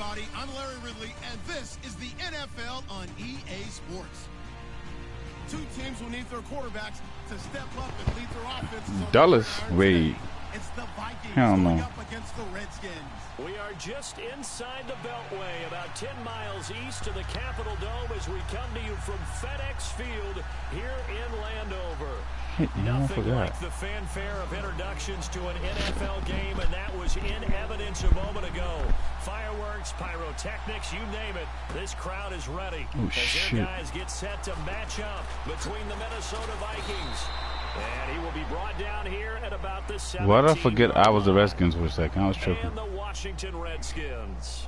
everybody. I'm Larry Ridley, and this is the NFL on EA Sports. Two teams will need their quarterbacks to step up and lead their offenses. Dallas, wait. It's the Vikings going up against the Redskins. We are just inside the Beltway, about 10 miles east of the Capitol Dome as we come to you from FedEx Field here in Landover. Nothing like the fanfare of introductions to an NFL game, and that was in evidence a moment ago. Fireworks, pyrotechnics, you name it. This crowd is ready as their guys get set to match up between the Minnesota Vikings. And he will be brought down here at about the 17. Why did I forget I was the Redskins for a second? I was tripping. And the Washington Redskins.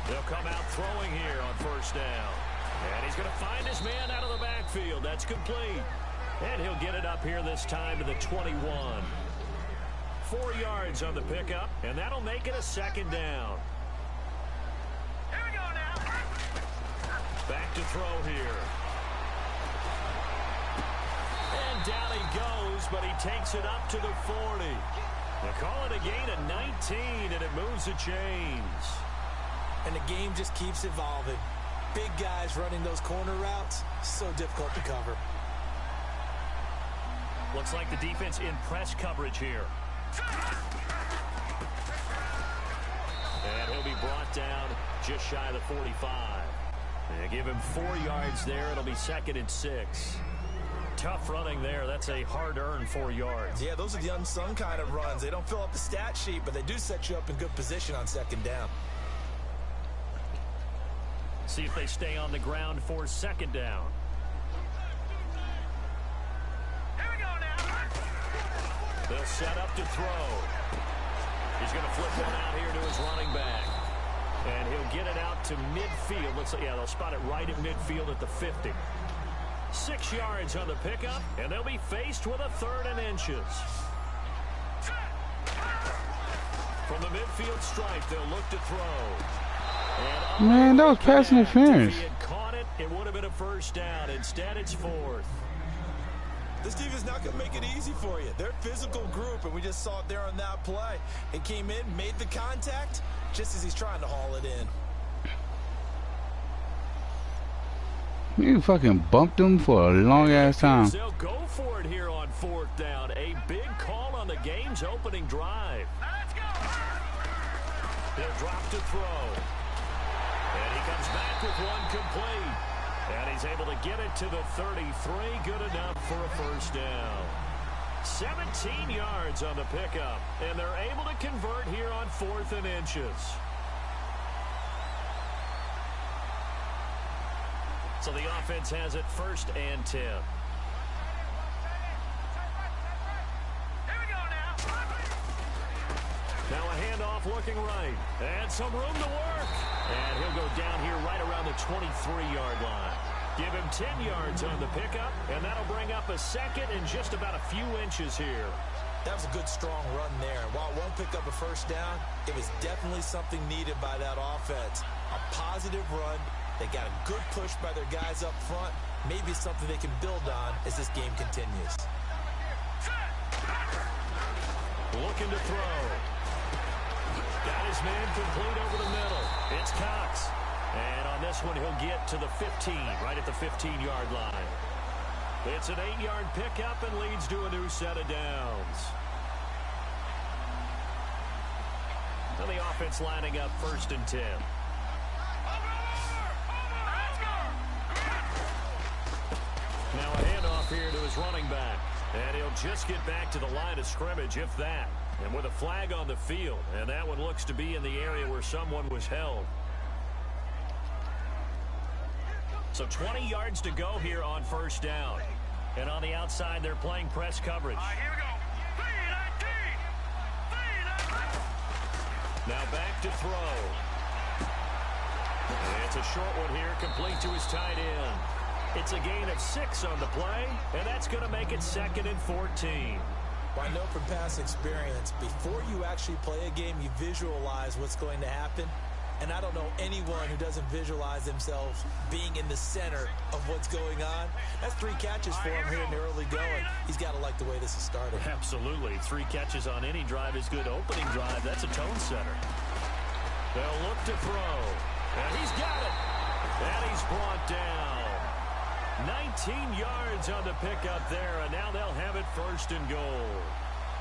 They'll come out throwing here on first down. And he's going to find his man out of the backfield. That's complete. And he'll get it up here this time to the 21. 4 yards on the pickup, and that'll make it a second down. Here we go now. Back to throw here. And down he goes, but he takes it up to the 40. They'll call it a gain of 19, and it moves the chains. And the game just keeps evolving. Big guys running those corner routes, so difficult to cover. Looks like the defense in press coverage here. And he'll be brought down just shy of the 45. And give him 4 yards there. It'll be 2nd and 6. Tough running there. That's a hard-earned 4 yards. Yeah, those are the unsung kind of runs. They don't fill up the stat sheet, but they do set you up in good position on 2nd down. See if they stay on the ground for 2nd down. They'll set up to throw. He's going to flip one out here to his running back. And he'll get it out to midfield. Looks like, yeah, they'll spot it right at midfield at the 50. 6 yards on the pickup, and they'll be faced with a 3rd and inches. From the midfield stripe, they'll look to throw. Man, that was pass interference. If he had caught it, it would have been a first down. Instead, it's 4th. This team is not going to make it easy for you. They're a physical group, and we just saw it there on that play. It came in, made the contact, just as he's trying to haul it in. You fucking bumped him for a long-ass time. They'll go for it here on 4th down. A big call on the game's opening drive. Let's go. They'll drop to throw. And he comes back with one complete. And he's able to get it to the 33. Good enough for a first down. 17 yards on the pickup. And they're able to convert here on 4th and inches. So the offense has it 1st and 10. Here we go now. Now a handoff looking right. And some room to work. And he'll go down here right around the 23-yard line. Give him 10 yards on the pickup, and that'll bring up a 2nd and just about a few inches here. That was a good, strong run there. And while it won't pick up a first down, it was definitely something needed by that offense. A positive run. They got a good push by their guys up front. Maybe something they can build on as this game continues. Looking to throw. Got his man complete over the middle. It's Cox. And on this one, he'll get to the 15, right at the 15-yard line. It's an 8-yard pickup and leads to a new set of downs. And the offense lining up 1st and 10. Now a handoff here to his running back. And he'll just get back to the line of scrimmage, if that. And with a flag on the field. And that one looks to be in the area where someone was held. So 20 yards to go here on 1st down. And on the outside, they're playing press coverage. Here we go. Now back to throw. It's a short one here, complete to his tight end. It's a gain of 6 on the play, and that's going to make it 2nd and 14. Well, I know from past experience, before you actually play a game, you visualize what's going to happen. And I don't know anyone who doesn't visualize themselves being in the center of what's going on. That's 3 catches for him here in the early going. He's got to like the way this is started. Absolutely. 3 catches on any drive is good. Opening drive, that's a tone setter. They'll look to throw. And he's got it. And he's brought down. 19 yards on the pickup there, and now they'll have it 1st and goal.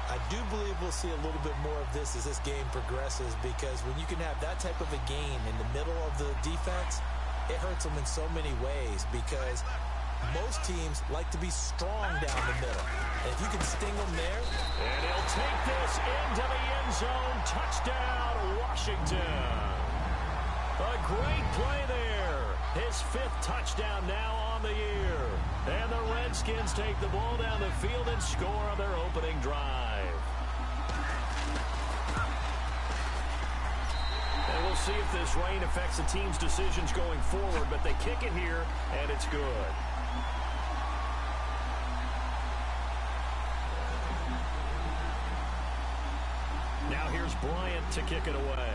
I do believe we'll see a little bit more of this as this game progresses, because when you can have that type of a game in the middle of the defense, it hurts them in so many ways, because most teams like to be strong down the middle. And if you can sting them there. And he'll take this into the end zone. Touchdown, Washington. A great play there. His 5th touchdown now on the year. And the Redskins take the ball down the field and score on their opening drive. And we'll see if this rain affects the team's decisions going forward, but they kick it here, and it's good. Now here's Bryant to kick it away.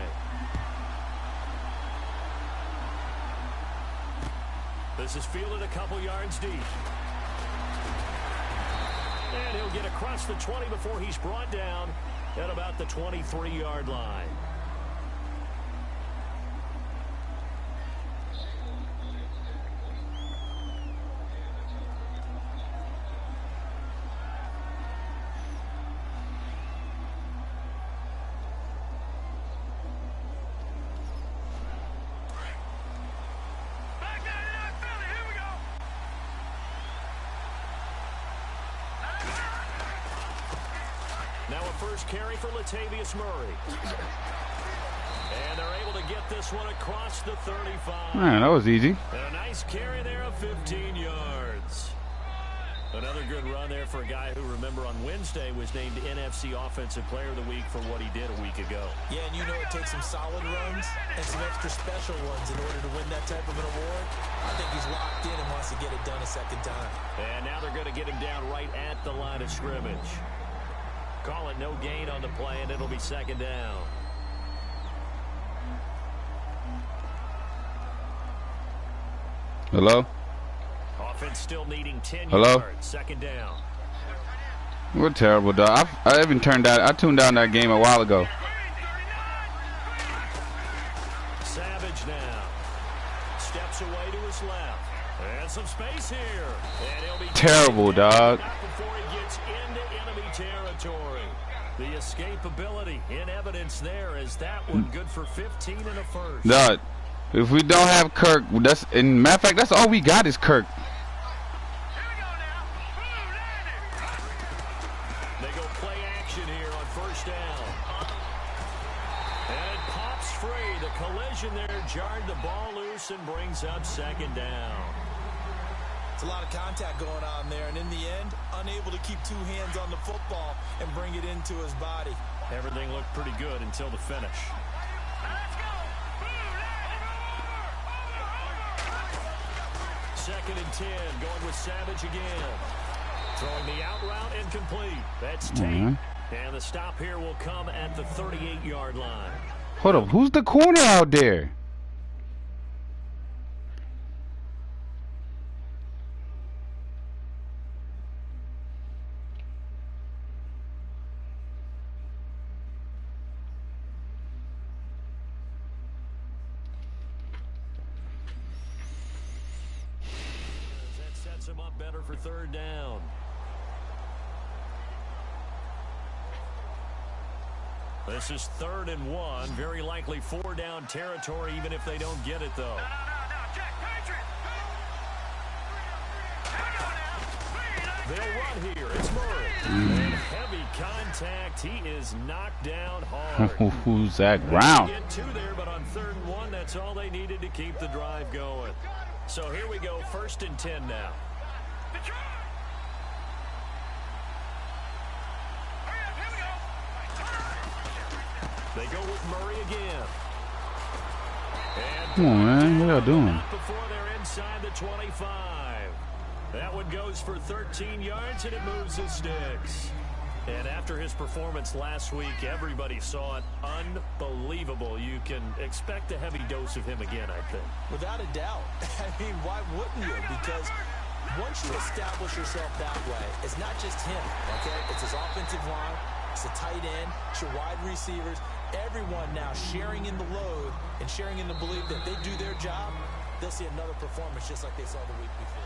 This is fielded a couple yards deep. And he'll get across the 20 before he's brought down at about the 23-yard line. Now a first carry for Latavius Murray. And they're able to get this one across the 35. Man, that was easy. And a nice carry there of 15 yards. Another good run there for a guy who, remember, on Wednesday was named NFC Offensive Player of the Week for what he did a week ago. Yeah, and you know it takes some solid runs and some extra special ones in order to win that type of an award. I think he's locked in and wants to get it done a second time. And now they're going to get him down right at the line of scrimmage. Call it no gain on the play, and it'll be 2nd down. Hello? Offense still needing 10 Hello? yards. 2nd down. We're terrible, dog. I even tuned down that game a while ago. Savage now. Steps away to his left. And some space here. And he'll be terrible, dog. not before he gets into enemy territory. The escapability in evidence there. Is that one good for 15 and a first? Dog, if we don't have Kirk, that's, in matter of fact, that's all we got is Kirk. They go play action here on 1st down. And it pops free. The collision there jarred the ball loose and brings up 2nd down. It's a lot of contact going on there, and in the end, unable to keep 2 hands on the football and bring it into his body. Everything looked pretty good until the finish. Second and 10, going with Savage again. Throwing the out route incomplete. That's Tate. And the stop here will come at the 38-yard line. Hold up, who's the corner out there? Him up better for 3rd down. This is 3rd and 1. Very likely 4-down territory, even if they don't get it, though. They'll run here. It's Murray. And heavy contact. He is knocked down hard. Who's that ground? Get 2 there, but on 3rd and 1, that's all they needed to keep the drive going. So here we go, 1st and 10 now. They go with Murray again. And come on, man. What y'all doing? Before they're inside the 25. That one goes for 13 yards, and it moves the sticks. And after his performance last week, everybody saw it. Unbelievable. You can expect a heavy dose of him again, I think. Without a doubt. I mean, why wouldn't you? Because once you establish yourself that way, it's not just him, okay? It's his offensive line, it's the tight end, it's your wide receivers, everyone now sharing in the load and sharing in the belief that they do their job, they'll see another performance just like they saw the week before.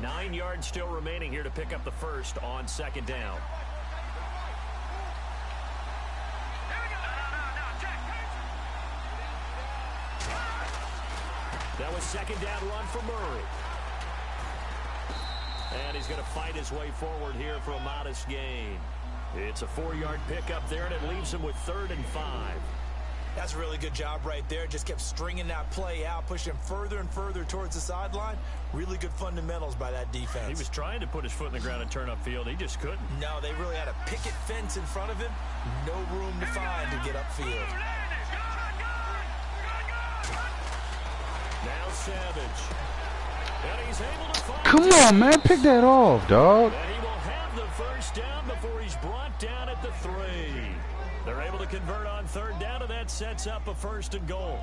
Nine yards still remaining here to pick up the first on second down. That was second down run for Murray. And he's going to fight his way forward here for a modest gain. It's a 4-yard pickup there, and it leaves him with 3rd and 5. That's a really good job right there. Just kept stringing that play out, pushing him further and further towards the sideline. Really good fundamentals by that defense. He was trying to put his foot in the ground and turn upfield. He just couldn't. No, they really had a picket fence in front of him. No room to find to get upfield. Now Savage. And he's able to find Come on, man. Pick that off, dog. And he will have the first down before he's brought down at the 3. They're able to convert on 3rd down, and that sets up a 1st and goal.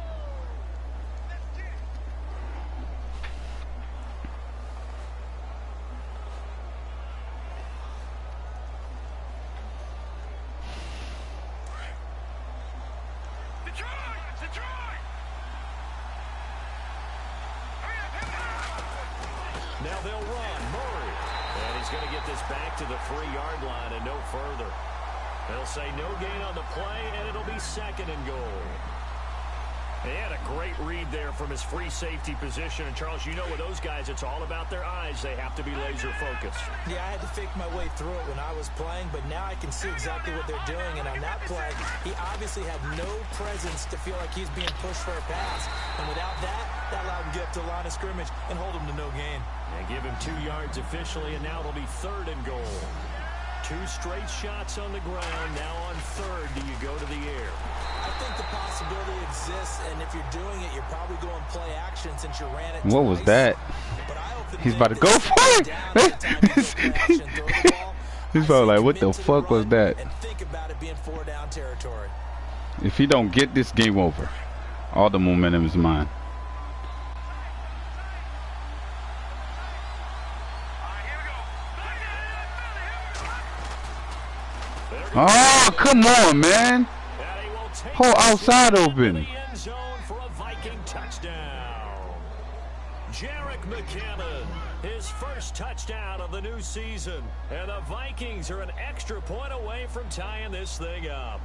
Now they'll run. Murray. And he's going to get this back to the 3-yard line and no further. They'll say no gain on the play, and it'll be 2nd and goal. They had a great read there from his free safety position. And, Charles, you know with those guys, it's all about their eyes. They have to be laser-focused. Yeah, I had to fake my way through it when I was playing, but now I can see exactly what they're doing. And on that play, he obviously had no presence to feel like he's being pushed for a pass. And without that, that allowed him to get up to the line of scrimmage and hold him to no gain. And give him 2 yards officially, and now it'll be 3rd and goal. 2 straight shots on the ground. Now on 3rd, do you go to the air? I think the possibility exists, and if you're doing it, you're probably going play action since you ran it What twice. was that? He's about to go for it. He's probably like, what the fuck was that? And think about it being 4 down territory. If he don't get this, game over. All the momentum is mine. Oh, come on, man. Whole outside open. For a Viking touchdown. Jarek McCammon, his first touchdown of the new season. And the Vikings are an extra point away from tying this thing up.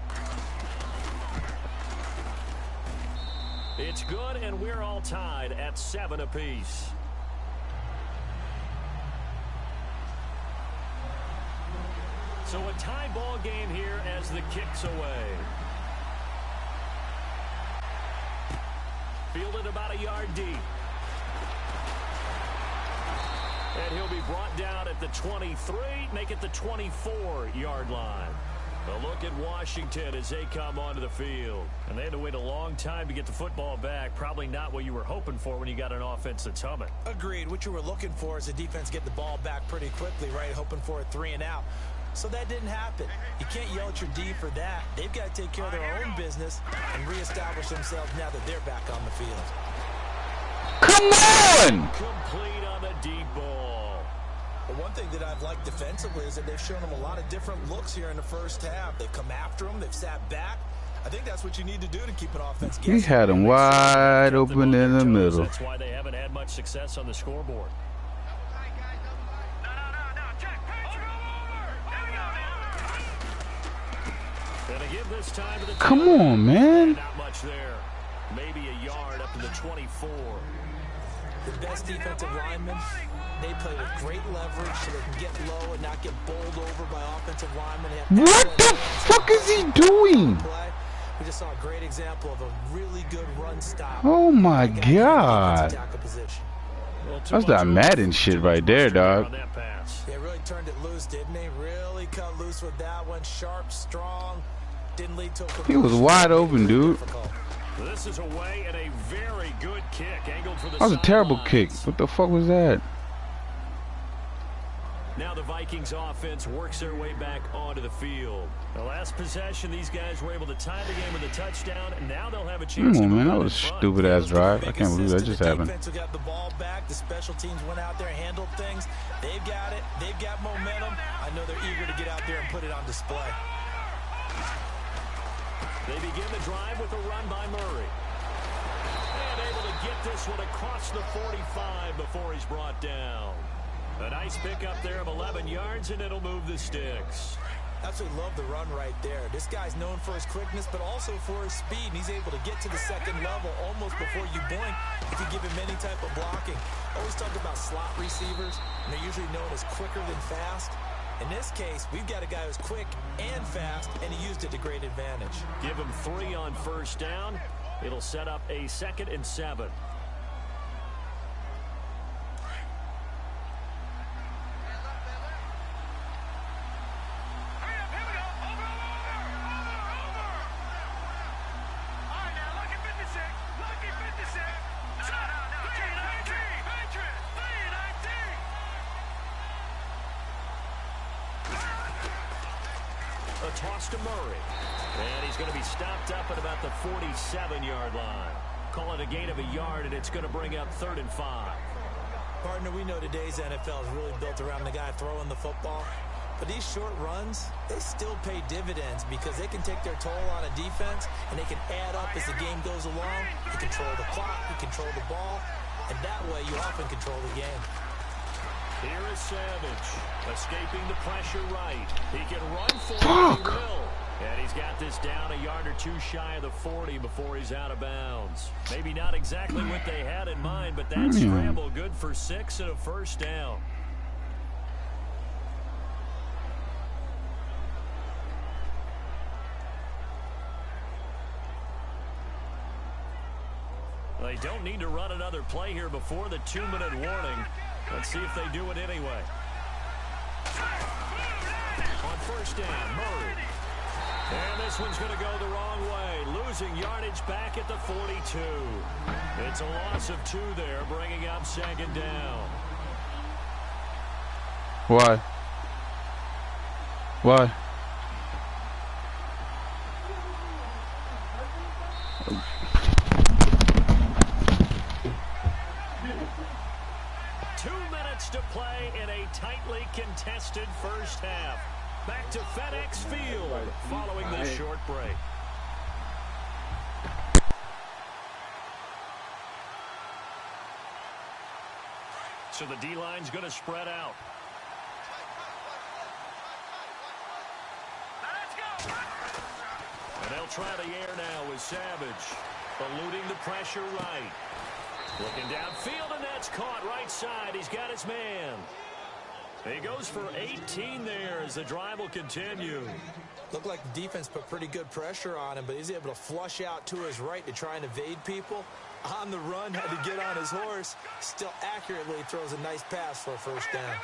It's good, and we're all tied at 7 apiece. So a tie ball game here as the kick's away. Fielded about a yard deep. And he'll be brought down at the 23, make it the 24-yard line. A look at Washington as they come onto the field. And they had to wait a long time to get the football back. Probably not what you were hoping for when you got an offense that's humming. Agreed. What you were looking for is the defense get the ball back pretty quickly, right? Hoping for a 3 and out. So that didn't happen. You can't yell at your D for that. They've got to take care of their own business and reestablish themselves now that they're back on the field. Come on! Complete on the deep ball. But one thing that I've liked defensively is that they've shown them a lot of different looks here in the first half. They've come after them. They've sat back. I think that's what you need to do to keep an offense guessing. He had him wide open in the middle. That's why they haven't had much success on the scoreboard. This time to the Come on, man. Not much there. Maybe a yard up to the 24. The best defensive linemen, they play with great leverage so they can get low and not get bowled over by offensive linemen. What the fuck is he doing? We just saw a great example of a really good run stop. Oh my God. That's that Madden shit right there, dog. Yeah, really turned it loose, didn't he? Really cut loose with that one. Sharp, strong. Didn't lead to a he was wide open, dude. This is away and a very good kick angled for the That was a terrible sidelines. kick. What the fuck was that? Now the Vikings offense works their way back onto the field. The last possession, these guys were able to tie the game with a touchdown, and now they'll have a chance Come to on, man. move That in was a front. stupid-ass drive. I can't believe that just happened. The defense who got the ball back. The special teams went out there and handled things. They've got it. They've got momentum. I know they're eager to get out there and put it on display. They begin the drive with a run by Murray. And able to get this one across the 45 before he's brought down. A nice pickup there of 11 yards, and it'll move the sticks. Absolutely love the run right there. This guy's known for his quickness, but also for his speed. And he's able to get to the second level almost before you blink if you give him any type of blocking. Always talk about slot receivers, and they're usually known as quicker than fast. In this case, we've got a guy who's quick and fast, and he used it to great advantage. Give him 3 on first down. It'll set up a 2nd and 7. A toss to Murray. And he's going to be stopped up at about the 47-yard line. Call it a gain of a yard, and it's going to bring up 3rd and 5. Partner, we know today's NFL is really built around the guy throwing the football. But these short runs, they still pay dividends because they can take their toll on a defense, and they can add up as the game goes along. You control the clock, you control the ball, and that way you often control the game. Here is Savage, escaping the pressure right. He can run for it, he will. And he's got this down a yard or two shy of the 40 before he's out of bounds. Maybe not exactly what they had in mind, but that scramble good for 6 and a first down. They don't need to run another play here before the 2-minute warning. Let's see if they do it anyway. On first down, Murray. And this one's going to go the wrong way. Losing yardage back at the 42. It's a loss of 2 there, bringing up 2nd down. Why? Why? To play in a tightly contested first half. Back to FedEx Field following this short break. So the D-line's going to spread out. And they'll try the air now with Savage. Eluding the pressure right. Looking downfield, and that's caught right side. He's got his man. He goes for 18 there as the drive will continue. Looked like the defense put pretty good pressure on him, but he's able to flush out to his right to try and evade people. On the run, had to get on his horse. Still accurately throws a nice pass for a first down.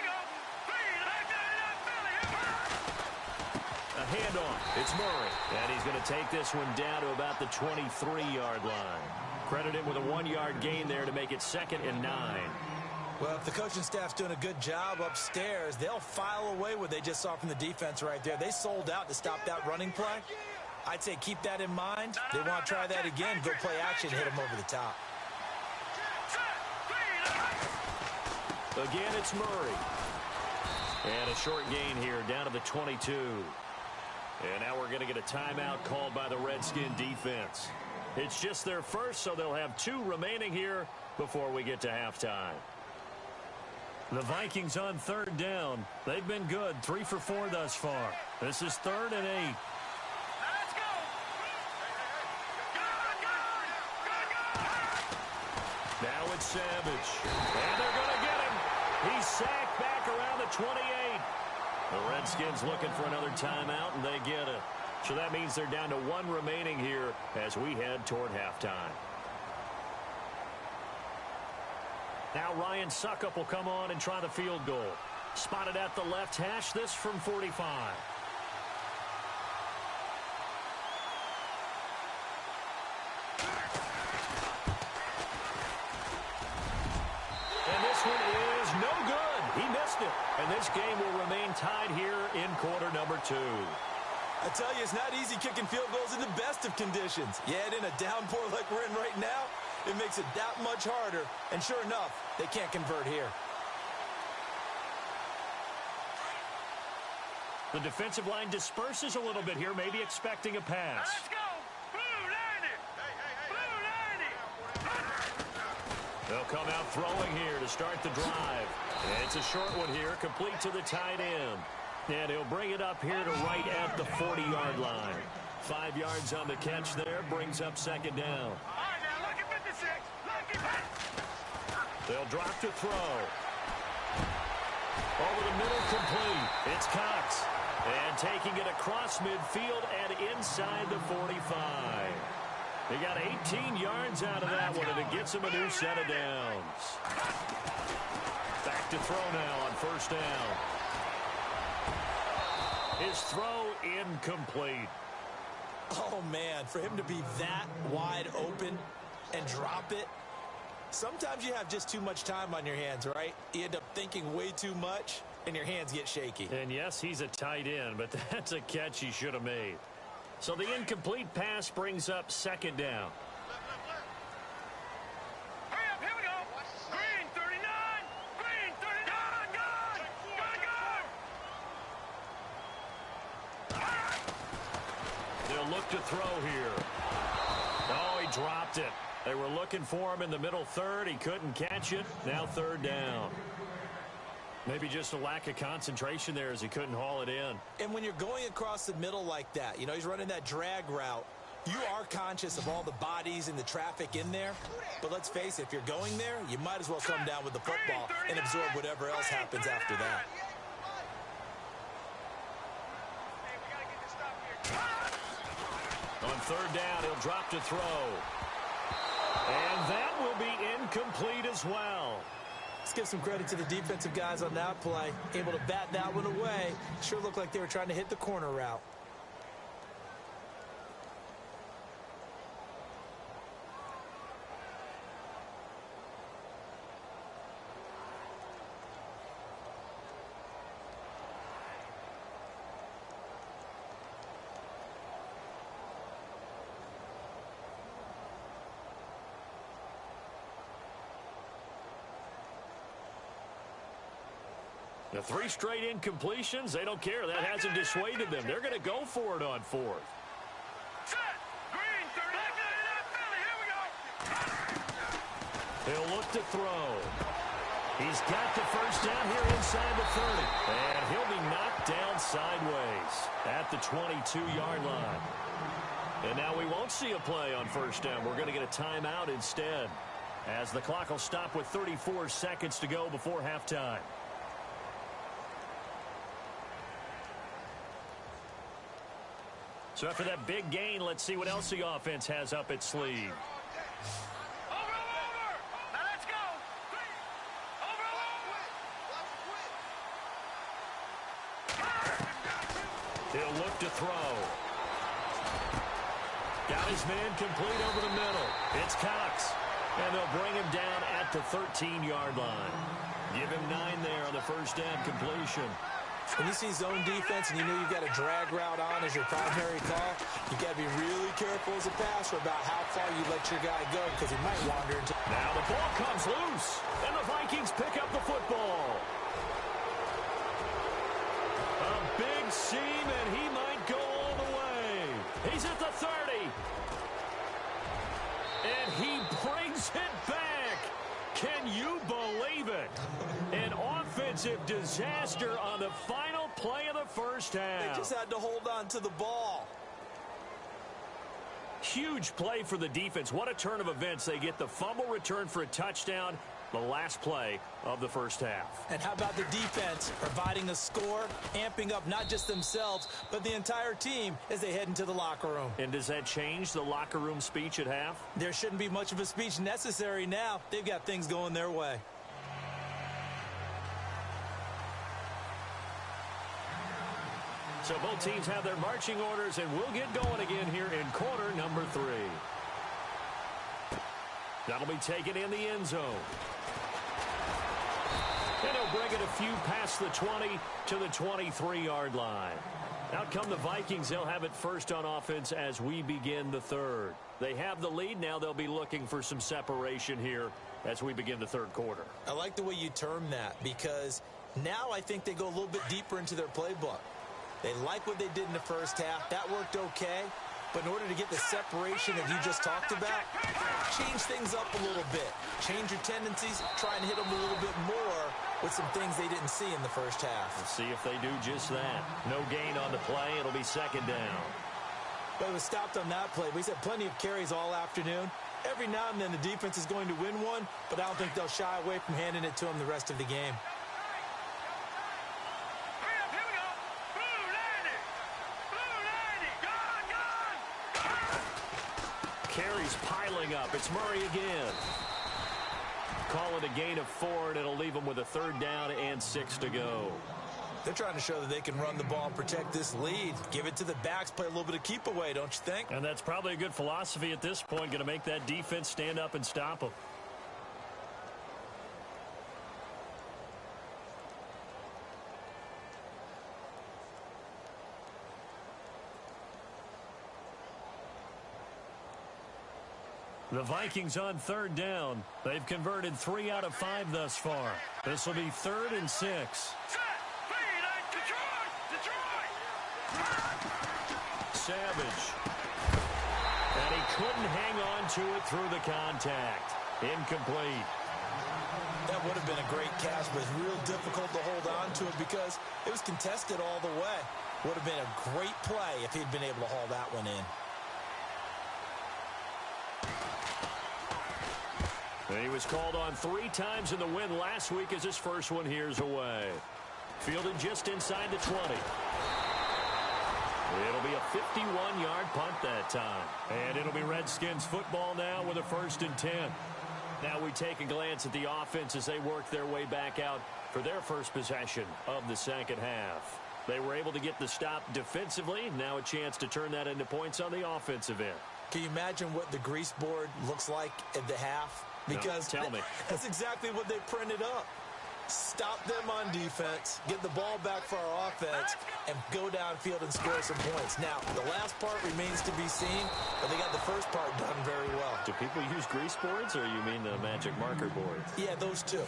A handoff. It's Murray. And he's going to take this one down to about the 23-yard line. Credit him with a 1-yard gain there to make it 2nd and 9. Well, if the coaching staff's doing a good job upstairs, they'll file away what they just saw from the defense right there. They sold out to stop that running play. I'd say keep that in mind. They want to try that again. Go play action, hit them over the top. Again, it's Murray. And a short gain here down to the 22. And now we're going to get a timeout called by the Redskin defense. It's just their first, so they'll have 2 remaining here before we get to halftime. The Vikings on 3rd down. They've been good, 3 for 4 thus far. This is 3rd and 8. Now it's Savage. And they're going to get him. He's sacked back around the 28. The Redskins looking for another timeout, and they get it. So that means they're down to 1 remaining here as we head toward halftime. Now Ryan Suckup will come on and try the field goal. Spotted at the left hash, this from 45. And this game will remain tied here in quarter number 2. I tell you, it's not easy kicking field goals in the best of conditions. Yet in a downpour like we're in right now, it makes it that much harder. And sure enough, they can't convert here. The defensive line disperses a little bit here, maybe expecting a pass. Let's go! Blue line it! Blue line it! They'll come out throwing here to start the drive. It's a short one here, complete to the tight end. And he'll bring it up here to right at the 40-yard line. 5 yards on the catch there, brings up second down. All right, now look at 56. Look at They'll drop to throw. Over the middle, complete. It's Cox. And taking it across midfield and inside the 45. They got 18 yards out of that one, and it gets him a new set of downs. Back to throw now on first down. His throw incomplete. Oh, man, for him to be that wide open and drop it. Sometimes you have just too much time on your hands, right? You end up thinking way too much, and your hands get shaky. And yes, he's a tight end, but that's a catch he should have made. So the incomplete pass brings up second down. Hurry up, here we go. Green 39. Green 39. Good. They'll look to throw here. Oh, he dropped it. They were looking for him in the middle third. He couldn't catch it. Now third down. Maybe just a lack of concentration there as he couldn't haul it in. And when you're going across the middle like that, you know, he's running that drag route, you are conscious of all the bodies and the traffic in there. But let's face it, if you're going there, you might as well come down with the football and absorb whatever else happens after that. On third down, he'll drop to throw. And that will be incomplete as well. Let's give some credit to the defensive guys on that play. Able to bat that one away. Sure looked like they were trying to hit the corner route. The 3 straight incompletions, they don't care. That hasn't dissuaded them. They're going to go for it on fourth. Set. Green 39. Here we go. He'll look to throw. He's got the first down here inside the 30. And he'll be knocked down sideways at the 22-yard line. And now we won't see a play on first down. We're going to get a timeout instead, as the clock will stop with 34 seconds to go before halftime. So after that big gain, let's see what else the offense has up its sleeve. Over. Now let's go. Over. He'll look to throw. Got his man complete over the middle. It's Cox. And they'll bring him down at the 13-yard line. Give him 9 there on the first down completion. When you see zone defense and you know you've got a drag route on as your primary call, you've got to be really careful as a passer about how far you let your guy go, because he might wander into... Now the ball comes loose, and the Vikings pick up the football. A big seam, and he might go all the way. He's at the 30. And he brings it back. Can you believe it? An offensive disaster on the final play of the first half. They just had to hold on to the ball. Huge play for the defense. What a turn of events. They get the fumble return for a touchdown, the last play of the first half. And how about the defense providing a score, amping up not just themselves, but the entire team as they head into the locker room. And does that change the locker room speech at half? There shouldn't be much of a speech necessary now. They've got things going their way. So both teams have their marching orders, and we'll get going again here in quarter number 3. That'll be taken in the end zone. And he'll bring it a few past the 20 to the 23-yard line. Out come the Vikings. They'll have it first on offense as we begin the third. They have the lead. Now they'll be looking for some separation here as we begin the third quarter. I like the way you term that, because now I think they go a little bit deeper into their playbook. They like what they did in the first half. That worked okay. But in order to get the separation that you just talked about, change things up a little bit. Change your tendencies. Try and hit them a little bit more with some things they didn't see in the first half. Let's see if they do just that. No gain on the play. It'll be second down. But it was stopped on that play. We had plenty of carries all afternoon. Every now and then the defense is going to win one, but I don't think they'll shy away from handing it to them the rest of the game. Carries piling up. It's Murray again. Call it a gain of 4, and it'll leave them with a third down and 6 to go. They're trying to show that they can run the ball and protect this lead. Give it to the backs, play a little bit of keep away, don't you think? And that's probably a good philosophy at this point, going to make that defense stand up and stop them. The Vikings on third down. They've converted 3 out of 5 thus far. This will be 3rd and 6. Savage. And he couldn't hang on to it through the contact. Incomplete. That would have been a great catch, but it's real difficult to hold on to it because it was contested all the way. Would have been a great play if he'd been able to haul that one in. He was called on 3 times in the win last week as his first one here's away. Fielded just inside the 20. It'll be a 51-yard punt that time. And it'll be Redskins football now with a 1st and 10. Now we take a glance at the offense as they work their way back out for their first possession of the second half. They were able to get the stop defensively. Now a chance to turn that into points on the offensive end. Can you imagine what the grease board looks like at the half? Because no, tell me. That's exactly what they printed up. Stop them on defense, get the ball back for our offense, and go downfield and score some points. Now, the last part remains to be seen, but they got the first part done very well. Do people use grease boards, or you mean the magic marker boards? Yeah, those two.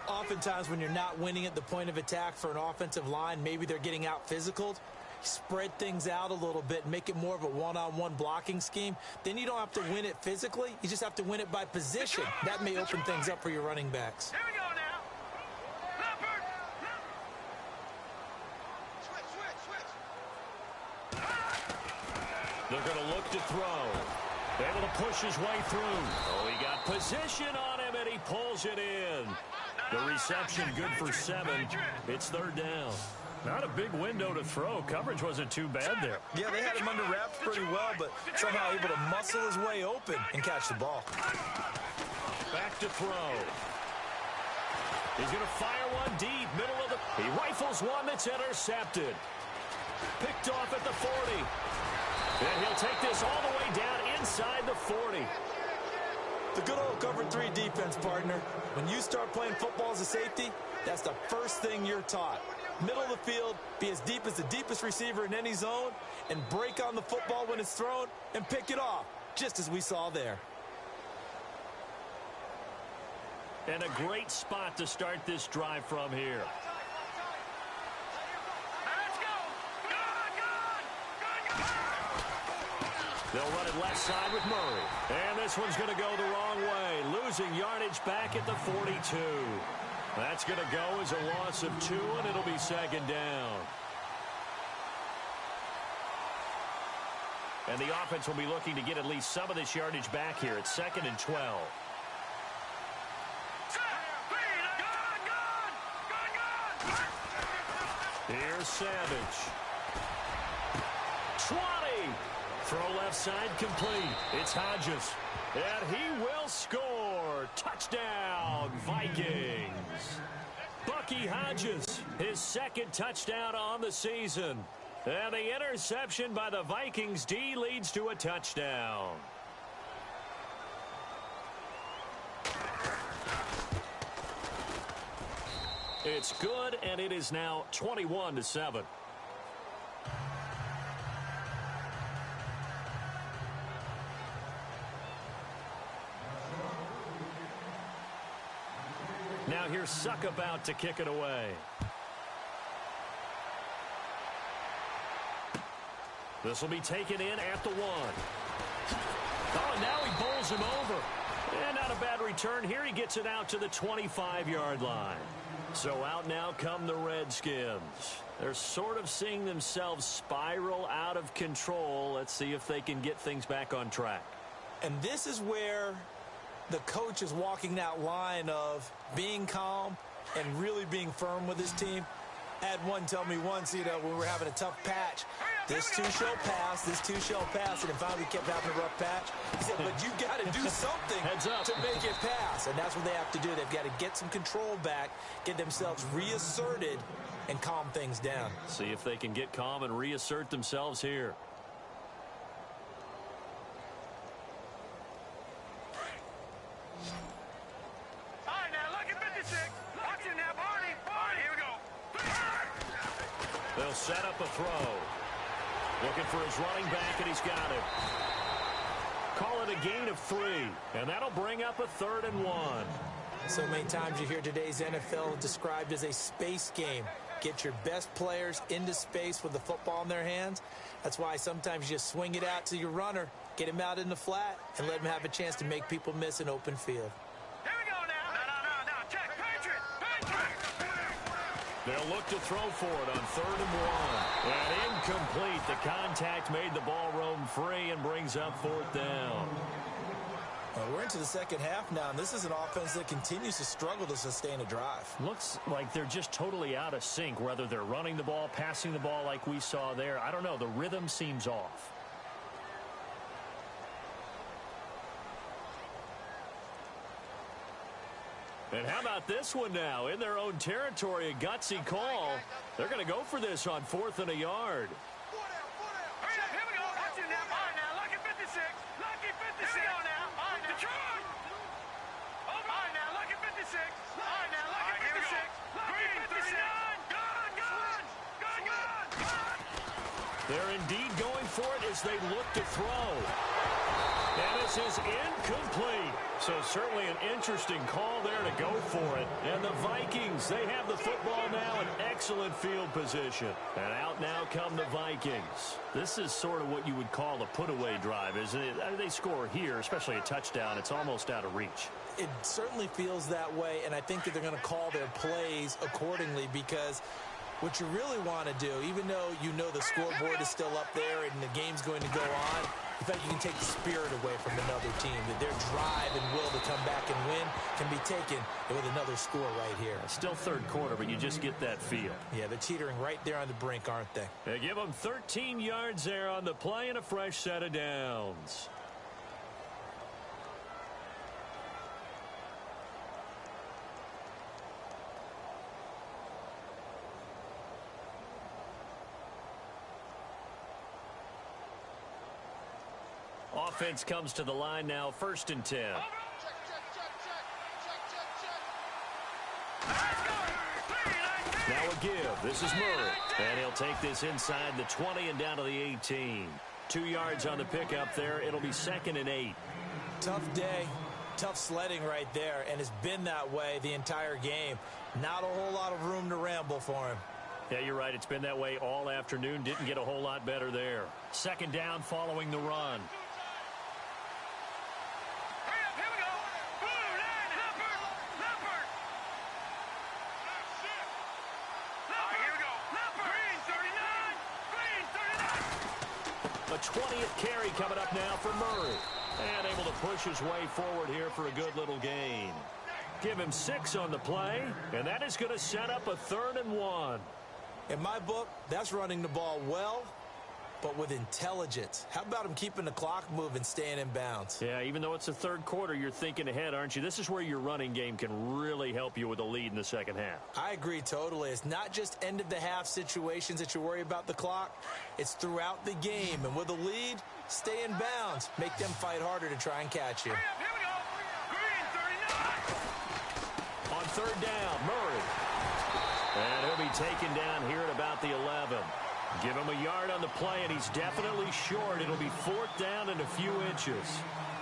Oftentimes, when you're not winning at the point of attack for an offensive line, maybe they're getting out physical. Spread things out a little bit, make it more of a one-on-one blocking scheme. Then you don't have to win it physically. You just have to win it by position. That may open things up for your running backs. Here we go now. Leopard. Switch. They're going to look to throw. Able to push his way through. Oh, he got position on him, and he pulls it in. The reception good for 7. It's 3rd down. Not a big window to throw. Coverage wasn't too bad there. Yeah, they had him under wraps pretty well, but somehow able to muscle his way open and catch the ball. Back to throw. He's going to fire one deep, middle of the... He rifles one that's intercepted. Picked off at the 40. And he'll take this all the way down inside the 40. The good old cover 3 defense, partner. When you start playing football as a safety, that's the first thing you're taught. Middle of the field, be as deep as the deepest receiver in any zone, and break on the football when it's thrown and pick it off, just as we saw there. And a great spot to start this drive from here. Let's go. Good. They'll run it left side with Murray. And this one's going to go the wrong way, losing yardage back at the 42. That's going to go as a loss of 2, and it'll be 2nd down. And the offense will be looking to get at least some of this yardage back here. It's 2nd and 12. Here's Savage. 20. Throw left side complete. It's Hodges. And he will score. Touchdown, Vikings. Bucky Hodges, his 2nd touchdown on the season. And the interception by the Vikings D leads to a touchdown. It's good, and it is now 21-7. Now here's Suck about to kick it away. This will be taken in at the 1. Oh, and now he bowls him over. And not a bad return here. He gets it out to the 25-yard line. So out now come the Redskins. They're sort of seeing themselves spiral out of control. Let's see if they can get things back on track. And this is where the coach is walking that line of being calm and really being firm with his team. I had one tell me once, when we were having a tough patch, this too shall pass, this too shall pass, and finally we kept having a rough patch. He said, but you got to do something to make it pass, and that's what they have to do. They've got to get some control back, get themselves reasserted, and calm things down. See if they can get calm and reassert themselves here. All right, now look at 56. Watch it now, Barney. Barney, here we go. They'll set up a throw. Looking for his running back, and he's got it. Call it a gain of 3, and that'll bring up a 3rd and 1. So many times you hear today's NFL described as a space game. Get your best players into space with the football in their hands. That's why sometimes you just swing it out to your runner, get him out in the flat, and let him have a chance to make people miss an open field. Here we go now. No. Check. Patriot. They'll look to throw for it on 3rd and 1. And incomplete. The contact made the ball roam free and brings up 4th down. We're into the second half now, and this is an offense that continues to struggle to sustain a drive. Looks like they're just totally out of sync, whether they're running the ball, passing the ball like we saw there. I don't know. The rhythm seems off. And how about this one now? In their own territory, a gutsy call. They're going to go for this on 4th and a yard. Hurry up, here we go. Watch it now. All right, now, lucky 56. Lucky 56. Here we go now. All right, now. Detroit. All right, now, lucky 56. All right, now, lucky 56. Lucky 56. Gone. They're indeed going for it as they look to throw. And this is incomplete. So certainly an interesting call there to go for it. And the Vikings, they have the football now in excellent field position. And out now come the Vikings. This is sort of what you would call a put-away drive, isn't it? They score here, especially a touchdown. It's almost out of reach. It certainly feels that way, and I think that they're going to call their plays accordingly because what you really want to do, even though you know the scoreboard is still up there and the game's going to go on, in fact, you can take the spirit away from another team. That their drive and will to come back and win can be taken with another score right here. Still 3rd quarter, but you just get that feel. Yeah, they're teetering right there on the brink, aren't they? They give them 13 yards there on the play and a fresh set of downs. Offense comes to the line now, 1st and 10. Now a give. This is Murray. And he'll take this inside the 20 and down to the 18. 2 yards on the pickup there. It'll be 2nd and 8. Tough day. Tough sledding right there, and it's been that way the entire game. Not a whole lot of room to ramble for him. Yeah, you're right. It's been that way all afternoon. Didn't get a whole lot better there. 2nd down following the run. A 20th carry coming up now for Murray. And able to push his way forward here for a good little gain. Give him 6 on the play, and that is going to set up a 3rd and 1. In my book, that's running the ball well, but with intelligence. How about him keeping the clock moving, staying in bounds? Yeah, even though it's the 3rd quarter, you're thinking ahead, aren't you? This is where your running game can really help you with a lead in the second half. I agree totally. It's not just end-of-the-half situations that you worry about the clock. It's throughout the game. And with a lead, stay in bounds. Make them fight harder to try and catch you. Here we go. Green 39. On 3rd down, Murray. And he'll be taken down here at about the 11. Give him a yard on the play, and he's definitely short. It'll be 4th down and a few inches.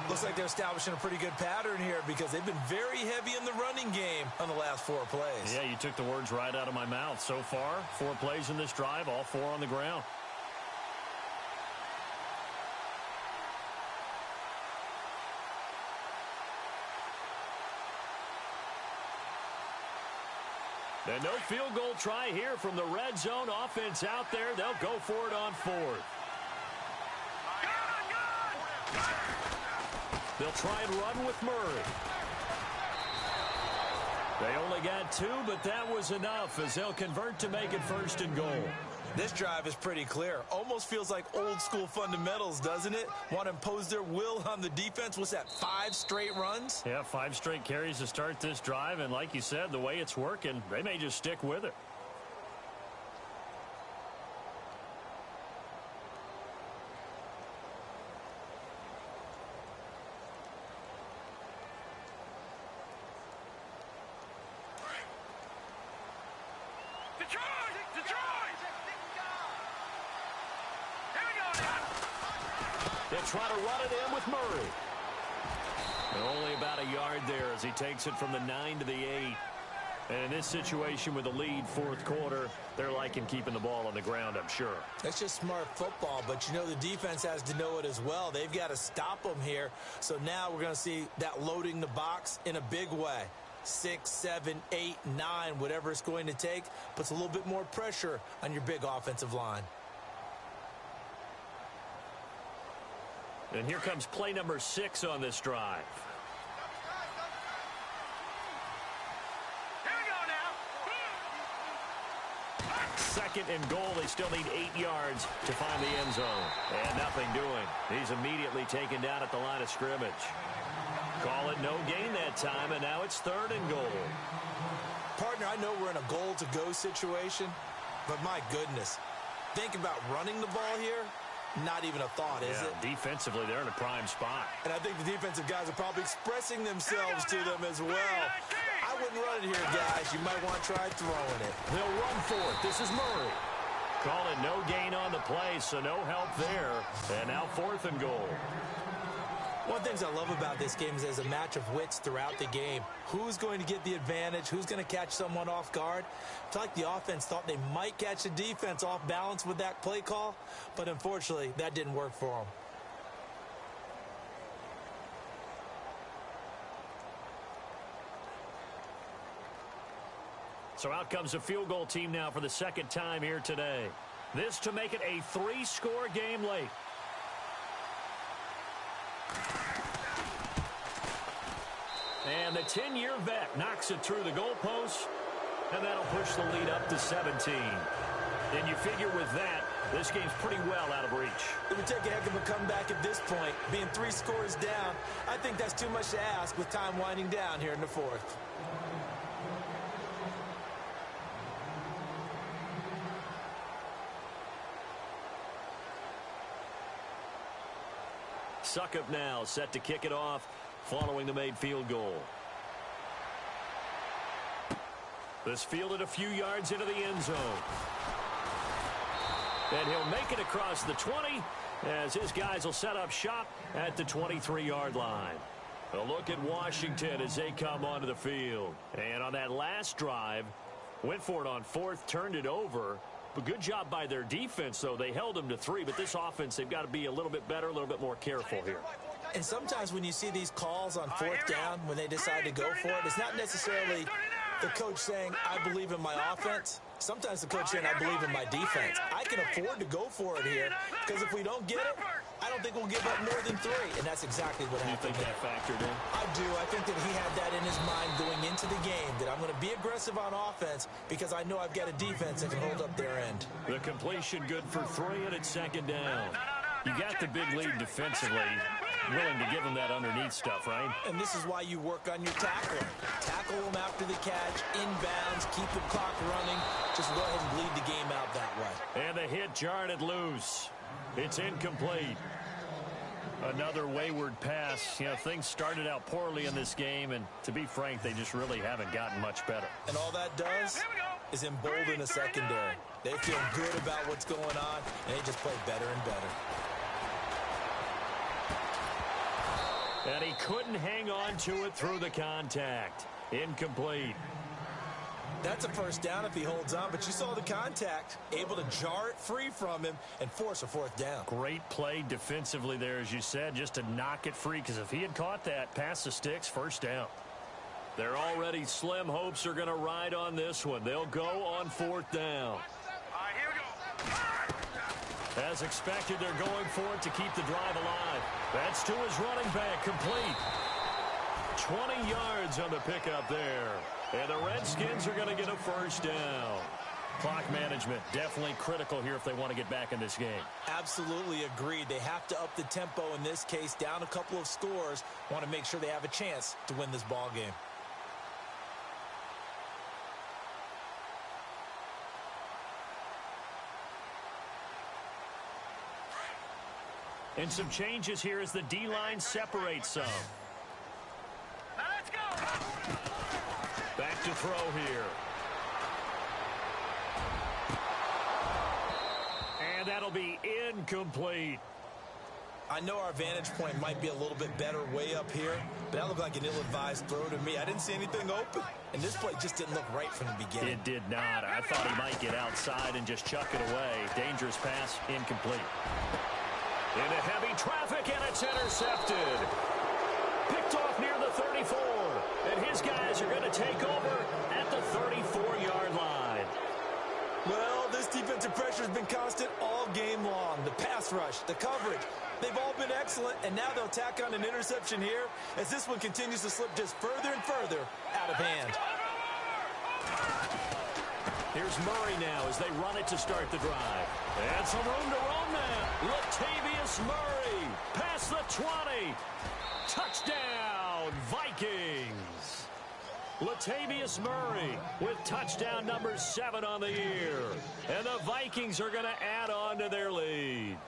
Looks like they're establishing a pretty good pattern here because they've been very heavy in the running game on the last 4 plays. Yeah, you took the words right out of my mouth. So far, 4 plays in this drive, all 4 on the ground. And no field goal try here from the red zone. Offense out there. They'll go for it on 4th. They'll try and run with Murray. They only got 2, but that was enough as they'll convert to make it 1st and goal. This drive is pretty clear. Almost feels like old school fundamentals, doesn't it? Want to impose their will on the defense. What's that, 5 straight runs? Yeah, 5 straight carries to start this drive. And like you said, the way it's working, they may just stick with it. They'll try to run it in with Murray. And only about a yard there as he takes it from the 9 to the 8. And in this situation with the lead 4th quarter, they're liking keeping the ball on the ground, I'm sure. That's just smart football, but you know the defense has to know it as well. They've got to stop them here. So now we're going to see that loading the box in a big way. 6, 7, 8, 9, whatever it's going to take, puts a little bit more pressure on your big offensive line. And here comes play number 6 on this drive. Here we go now. 2nd and goal. They still need 8 yards to find the end zone. And nothing doing. He's immediately taken down at the line of scrimmage. Call it no gain that time, and now it's 3rd and goal. Partner, I know we're in a goal-to-go situation, but my goodness. Think about running the ball here. Not even a thought, is it? Defensively, they're in a prime spot. And I think the defensive guys are probably expressing themselves to them as well. I wouldn't run it here, guys. You might want to try throwing it. They'll run for it. This is Murray. Call it no gain on the play, so no help there. And now 4th and goal. One of the things I love about this game is there's a match of wits throughout the game. Who's going to get the advantage? Who's going to catch someone off guard? I feel like the offense thought they might catch the defense off balance with that play call, but unfortunately, that didn't work for them. So out comes a field goal team now for the 2nd time here today. This to make it a 3-score game late. And the 10-year vet knocks it through the goalpost, and that'll push the lead up to 17. And you figure with that, this game's pretty well out of reach. It would take a heck of a comeback at this point. Being 3 scores down, I think that's too much to ask with time winding down here in the 4th. Suckup now set to kick it off following the made field goal. This fielded a few yards into the end zone. And he'll make it across the 20 as his guys will set up shop at the 23-yard line. A look at Washington as they come onto the field. And on that last drive, went for it on 4th, turned it over. But good job by their defense, though. They held them to 3, but this offense, they've got to be a little bit better, a little bit more careful here. And sometimes when you see these calls on 4th down, when they decide to go for it, it's not necessarily the coach saying, I believe in my offense. Sometimes the coach saying, I believe in my defense. I can afford to go for it here because if we don't get it, I don't think we'll give up more than 3. And that's exactly what happened. You think that factored in? I do. I think that he had that in his mind going into the game, that I'm going to be aggressive on offense because I know I've got a defense that can hold up their end. The completion good for 3, and it's 2nd down. You got the big lead defensively. Willing to give them that underneath stuff, right? And this is why you work on your tackling. Tackle them after the catch, inbounds, keep the clock running. Just go ahead and bleed the game out that way. And the hit jarred it loose. It's incomplete. Another wayward pass. You know, things started out poorly in this game, and to be frank, they just really haven't gotten much better. And all that does, is embolden the secondary. They feel good about what's going on, and they just play better and better. And he couldn't hang on to it through the contact. Incomplete. That's a first down if he holds on, but you saw the contact. Able to jar it free from him and force a fourth down. Great play defensively there, as you said, just to knock it free, because if he had caught that, past the sticks, first down. Their already slim hopes are going to ride on this one. They'll go on fourth down. All right, here we go. As expected, they're going for it to keep the drive alive. That's to his running back, complete. 20 yards on the pickup there. And the Redskins are going to get a first down. Clock management definitely critical here if they want to get back in this game. Absolutely agreed. They have to up the tempo in this case, down a couple of scores. Want to make sure they have a chance to win this ball game. And some changes here as the D-line separates some. Now let's go. Back to throw here. And that'll be incomplete. I know our vantage point might be a little bit better way up here, but that looked like an ill-advised throw to me. I didn't see anything open, and this play just didn't look right from the beginning. It did not. I thought he might get outside and just chuck it away. Dangerous pass, incomplete. Into heavy traffic, and it's intercepted. Picked off near the 34, and his guys are going to take over at the 34-yard line. Well, this defensive pressure has been constant all game long. The pass rush, the coverage, they've all been excellent, and now they'll tack on an interception here as this one continues to slip just further and further out of hand. Here's Murray now as they run it to start the drive. And some room to roam now. Latavius Murray past the 20. Touchdown, Vikings. Latavius Murray with touchdown number 7 on the year. And the Vikings are going to add on to their lead.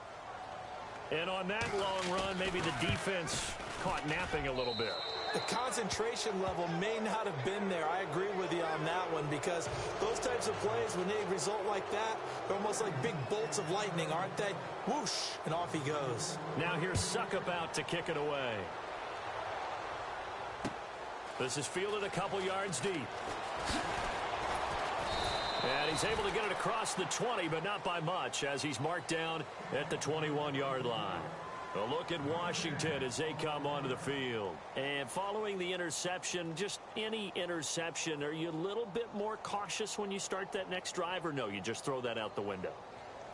And on that long run, maybe the defense caught napping a little bit. The concentration level may not have been there. I agree with you on that one, because those types of plays, when they result like that, they're almost like big bolts of lightning, aren't they? Whoosh, and off he goes. Now here's Suckup out to kick it away. This is fielded a couple yards deep. And he's able to get it across the 20, but not by much, as he's marked down at the 21-yard line. A look at Washington as they come onto the field. And following the interception, just any interception, are you a little bit more cautious when you start that next drive, or no, you just throw that out the window?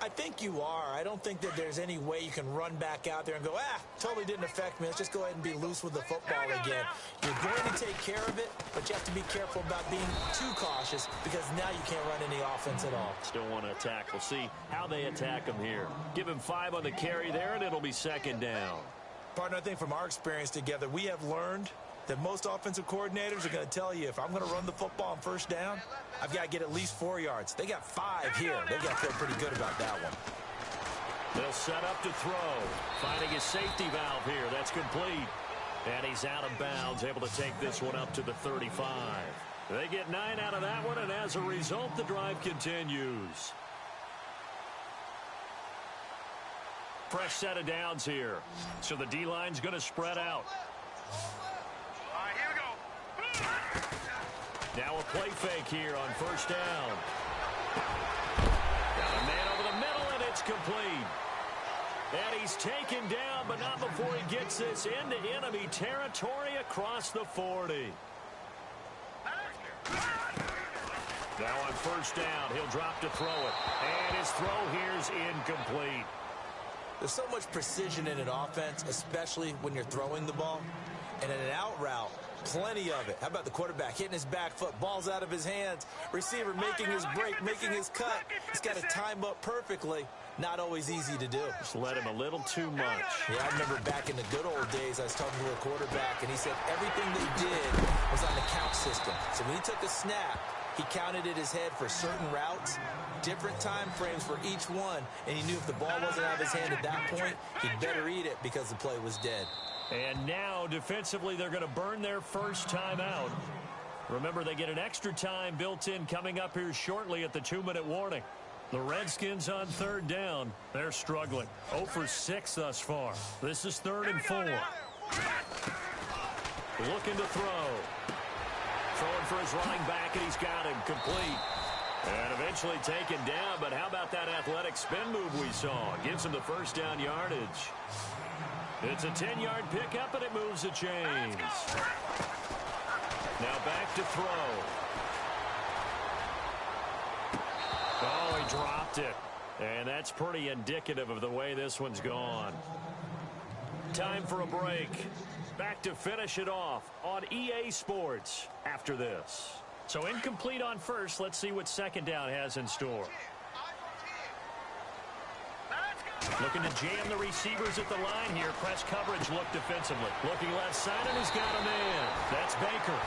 I think you are. I don't think that there's any way you can run back out there and go, totally didn't affect me. Let's just go ahead and be loose with the football again. You're going to take care of it, but you have to be careful about being too cautious, because now you can't run any offense at all. Still want to attack. We'll see how they attack him here. Give him 5 on the carry there, and it'll be second down. Partner, I think from our experience together, we have learned that most offensive coordinators are going to tell you, if I'm going to run the football on first down, I've got to get at least 4 yards. They got 5 here. They've got to feel pretty good about that one. They'll set up to throw. Finding his safety valve here. That's complete. And he's out of bounds, able to take this one up to the 35. They get 9 out of that one, and as a result, the drive continues. Fresh set of downs here. So the D-line's going to spread out. All right, here we go. Now a play fake here on first down. Got a man over the middle, and it's complete. And he's taken down, but not before he gets this into enemy territory across the 40. Now on first down, he'll drop to throw it. And his throw here's incomplete. There's so much precision in an offense, especially when you're throwing the ball. And in an out route, plenty of it. How about the quarterback hitting his back foot, balls out of his hands, receiver making his break, making his cut. He's got to time up perfectly. Not always easy to do. Just let him a little too much. Yeah, I remember back in the good old days, I was talking to a quarterback, and he said everything they did was on the count system. So when he took a snap, he counted in his head for certain routes, different time frames for each one, and he knew if the ball wasn't out of his hand at that point, he'd better eat it because the play was dead. And now, defensively, they're going to burn their first time out. Remember, they get an extra time built in coming up here shortly at the 2-minute warning. The Redskins on 3rd down. They're struggling. 0 for 6 thus far. This is 3rd and 4. Looking to throw. Throwing for his running back, and he's got him complete. And eventually taken down, but how about that athletic spin move we saw? Gives him the first down yardage. It's a 10-yard pickup, and it moves the chains. Now back to throw. Oh, he dropped it. And that's pretty indicative of the way this one's gone. Time for a break. Back to finish it off on EA Sports after this. So incomplete on first. Let's see what 2nd down has in store. Looking to jam the receivers at the line here. Press coverage look defensively. Looking left side, and he's got a man. That's Baker.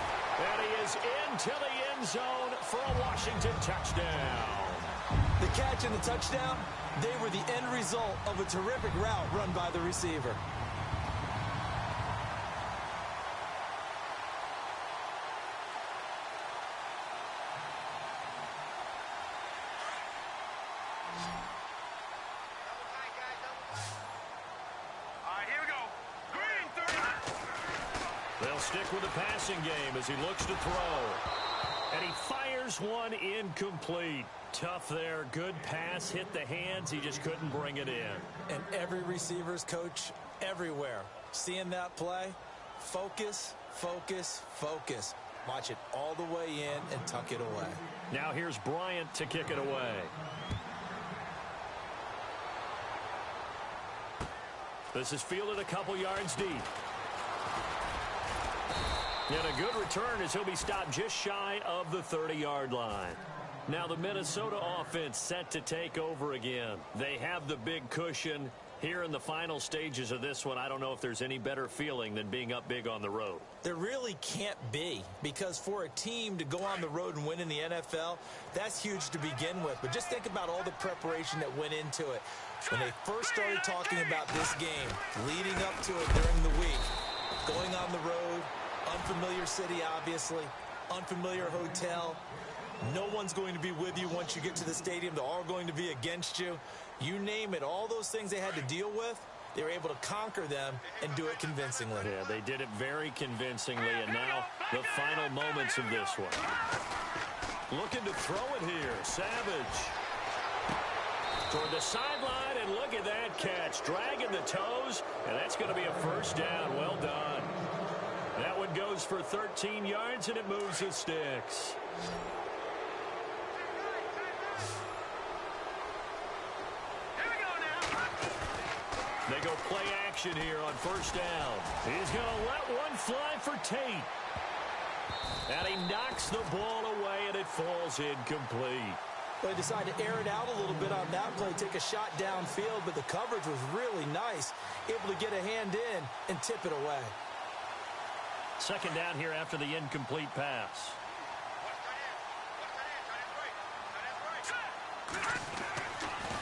And he is into the end zone for a Washington touchdown. The catch and the touchdown, they were the end result of a terrific route run by the receiver. They'll stick with the passing game as he looks to throw. And he fires one incomplete. Tough there. Good pass. Hit the hands. He just couldn't bring it in. And every receiver's coach everywhere. Seeing that play, focus, focus, focus. Watch it all the way in and tuck it away. Now here's Bryant to kick it away. This is fielded a couple yards deep. And a good return as he'll be stopped just shy of the 30-yard line. Now the Minnesota offense set to take over again. They have the big cushion. Here in the final stages of this one, I don't know if there's any better feeling than being up big on the road. There really can't be, because for a team to go on the road and win in the NFL, that's huge to begin with. But just think about all the preparation that went into it. When they first started talking about this game, leading up to it during the week, going on the road, unfamiliar city, obviously, unfamiliar hotel. No one's going to be with you once you get to the stadium. They're all going to be against you. You name it, all those things they had to deal with, they were able to conquer them and do it convincingly. Yeah, they did it very convincingly, and now the final moments of this one. Looking to throw it here, Savage. Toward the sideline, and look at that catch. Dragging the toes, and that's going to be a first down. Well done. That one goes for 13 yards, and it moves the sticks. They go play action here on first down. He's going to let one fly for Tate. And he knocks the ball away, and it falls incomplete. They decided to air it out a little bit on that play, take a shot downfield, but the coverage was really nice. Able to get a hand in and tip it away. 2nd down here after the incomplete pass.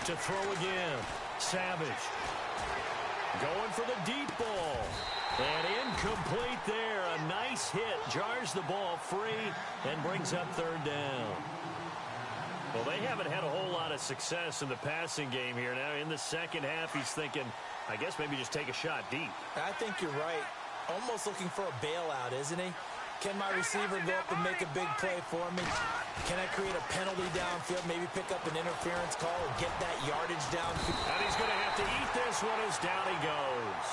To throw again. Savage. Going for the deep ball. And incomplete there. A nice hit. Jars the ball free and brings up 3rd down. Well, they haven't had a whole lot of success in the passing game here. Now, in the second half, he's thinking, I guess maybe just take a shot deep. I think you're right. Almost looking for a bailout, isn't he? Can my receiver go up and make a big play for me? Can I create a penalty downfield, maybe pick up an interference call or get that yardage downfield? And he's going to have to eat this one as down he goes.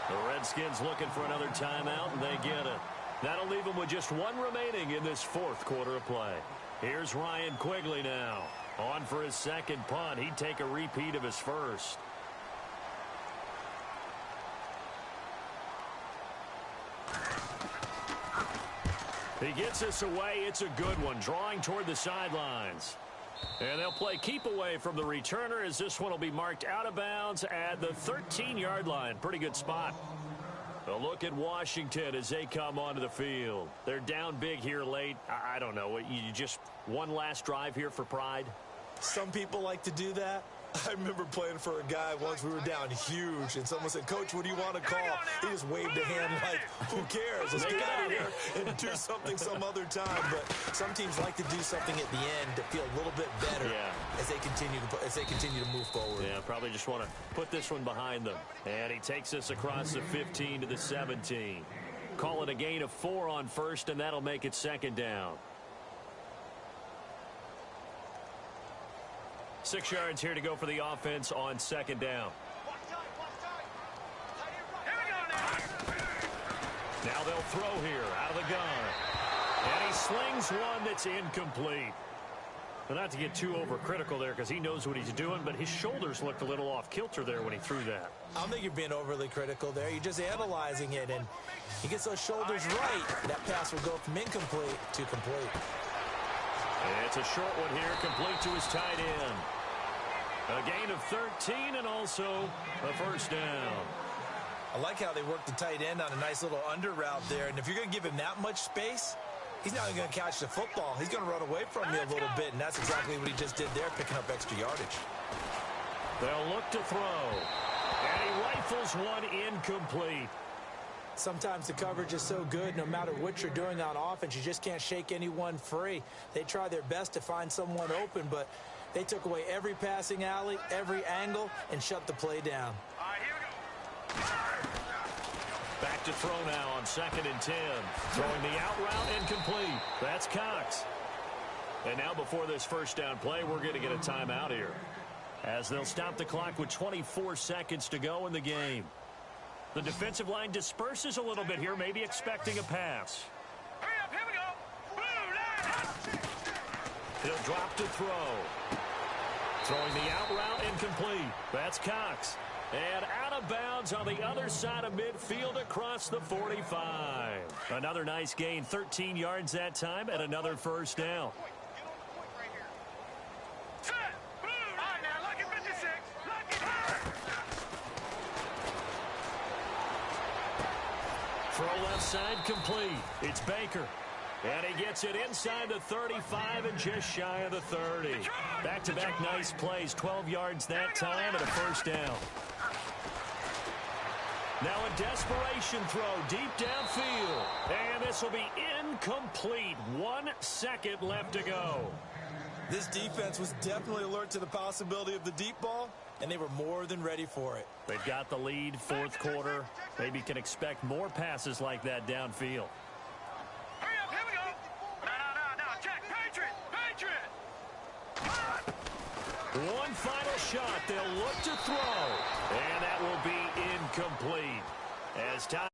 The Redskins looking for another timeout, and they get it. That'll leave them with just one remaining in this 4th quarter of play. Here's Ryan Quigley now. On for his 2nd punt. He'd take a repeat of his first. He gets this away. It's a good one. Drawing toward the sidelines. And they'll play keep away from the returner as this one will be marked out of bounds at the 13-yard line. Pretty good spot. A look at Washington as they come onto the field. They're down big here late. I don't know. You just one last drive here for pride? Some people like to do that. I remember playing for a guy once. We were down huge, and someone said, "Coach, what do you want to call?" He just waved a hand like, "Who cares? Let's get out of here and do something some other time." But some teams like to do something at the end to feel a little bit better as they continue to move forward. Yeah, probably just want to put this one behind them. And he takes us across the 15 to the 17. Call it a gain of 4 on first, and that'll make it second down. 6 yards here to go for the offense on second down. Now they'll throw here out of the gun. And he slings one that's incomplete. Well, not to get too overcritical there because he knows what he's doing, but his shoulders looked a little off kilter there when he threw that. I don't think you're being overly critical there. You're just analyzing it, and he gets those shoulders right. That pass will go from incomplete to complete. It's a short one here, complete to his tight end. A gain of 13 and also a first down. I like how they work the tight end on a nice little under route there, and if you're going to give him that much space, he's not even going to catch the football. He's going to run away from you a little bit, and that's exactly what he just did there, picking up extra yardage. They'll look to throw. And he rifles one incomplete. Sometimes the coverage is so good, no matter what you're doing on offense, you just can't shake anyone free. They try their best to find someone open, but they took away every passing alley, every angle, and shut the play down. Back to throw now on 2nd and 10. Throwing the out route incomplete. That's Cox. And now before this first down play, we're going to get a timeout here, as they'll stop the clock with 24 seconds to go in the game. The defensive line disperses a little bit here, maybe expecting a pass. Hurry up, here we go. Blue line. He'll drop to throw. Throwing the out route incomplete. That's Cox. And out of bounds on the other side of midfield across the 45. Another nice gain, 13 yards that time, and another first down. Set. Blue. All right, now, lucky 56. Lucky. Throw left side complete. It's Baker. And he gets it inside the 35 and just shy of the 30. Back-to-back nice plays, 12 yards that time and a first down. Now a desperation throw deep downfield. And this will be incomplete. 1 second left to go. This defense was definitely alert to the possibility of the deep ball, and they were more than ready for it. They've got the lead, fourth quarter. Maybe can expect more passes like that downfield. Hurry up, here we go. No, check. Patriot. One final shot. They'll look to throw. And that will be incomplete. As time